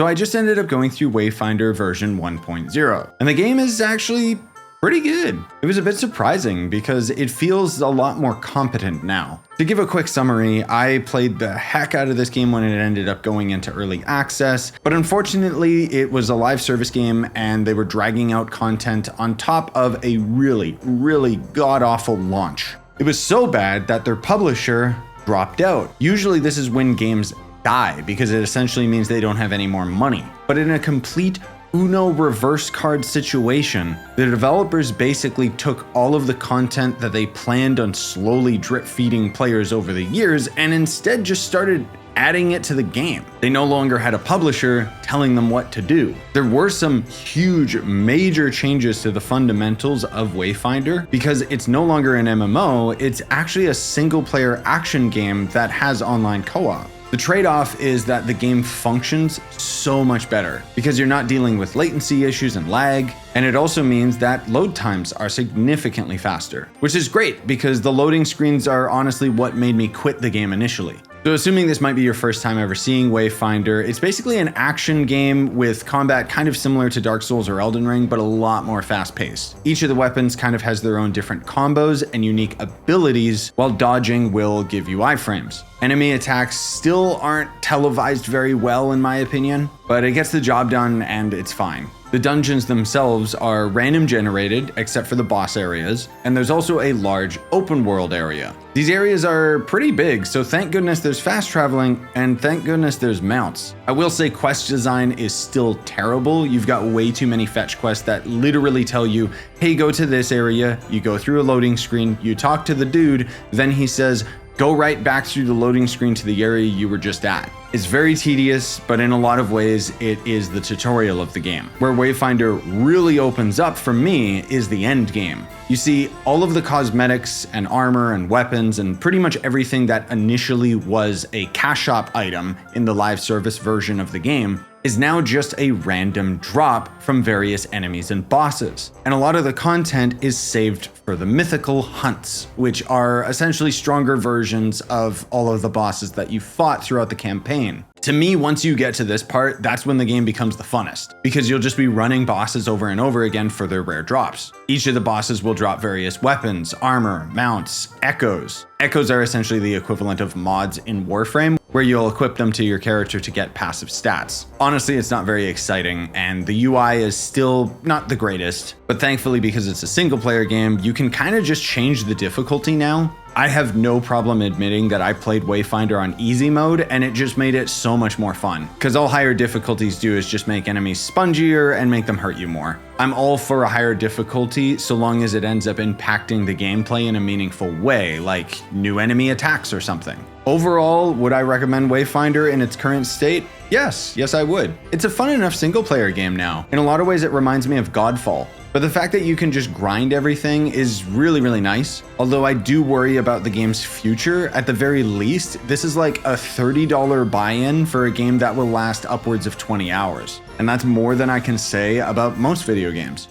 So I just ended up going through Wayfinder version 1.0, and the game is actually pretty good. It was a bit surprising because it feels a lot more competent now. To give a quick summary, I played the heck out of this game when it ended up going into early access, but unfortunately it was a live service game and they were dragging out content on top of a really god-awful launch. It was so bad that their publisher dropped out. Usually this is when games die because it essentially means they don't have any more money. But in a complete Uno reverse card situation, the developers basically took all of the content that they planned on slowly drip feeding players over the years and instead just started adding it to the game. They no longer had a publisher telling them what to do. There were some huge, major changes to the fundamentals of Wayfinder because it's no longer an MMO, it's actually a single player action game that has online co-op. The trade-off is that the game functions so much better because you're not dealing with latency issues and lag, and it also means that load times are significantly faster, which is great because the loading screens are honestly what made me quit the game initially. So assuming this might be your first time ever seeing Wayfinder, it's basically an action game with combat kind of similar to Dark Souls or Elden Ring, but a lot more fast-paced. Each of the weapons kind of has their own different combos and unique abilities, while dodging will give you iframes. Enemy attacks still aren't televised very well in my opinion, but it gets the job done and it's fine. The dungeons themselves are random generated, except for the boss areas, and there's also a large open world area. These areas are pretty big, so thank goodness there's fast traveling, and thank goodness there's mounts. I will say quest design is still terrible. You've got way too many fetch quests that literally tell you, hey, go to this area, you go through a loading screen, you talk to the dude, then he says, go right back through the loading screen to the area you were just at. It's very tedious, but in a lot of ways, it is the tutorial of the game. Where Wayfinder really opens up for me is the end game. You see, all of the cosmetics and armor and weapons and pretty much everything that initially was a cash shop item in the live service version of the game is now just a random drop from various enemies and bosses. And a lot of the content is saved for the Mythical Hunts, which are essentially stronger versions of all of the bosses that you fought throughout the campaign. To me, once you get to this part, that's when the game becomes the funnest, because you'll just be running bosses over and over again for their rare drops. Each of the bosses will drop various weapons, armor, mounts, echoes. Echoes are essentially the equivalent of mods in Warframe, where you'll equip them to your character to get passive stats. Honestly, it's not very exciting, and the UI is still not the greatest, but thankfully because it's a single player game, you can kind of just change the difficulty now. I have no problem admitting that I played Wayfinder on easy mode and it just made it so much more fun. Because all higher difficulties do is just make enemies spongier and make them hurt you more. I'm all for a higher difficulty so long as it ends up impacting the gameplay in a meaningful way, like new enemy attacks or something. Overall, would I recommend Wayfinder in its current state? Yes, I would. It's a fun enough single player game now. In a lot of ways it reminds me of Godfall. But the fact that you can just grind everything is really nice. Although I do worry about the game's future. At the very least, this is like a $30 buy-in for a game that will last upwards of 20 hours. And that's more than I can say about most video games.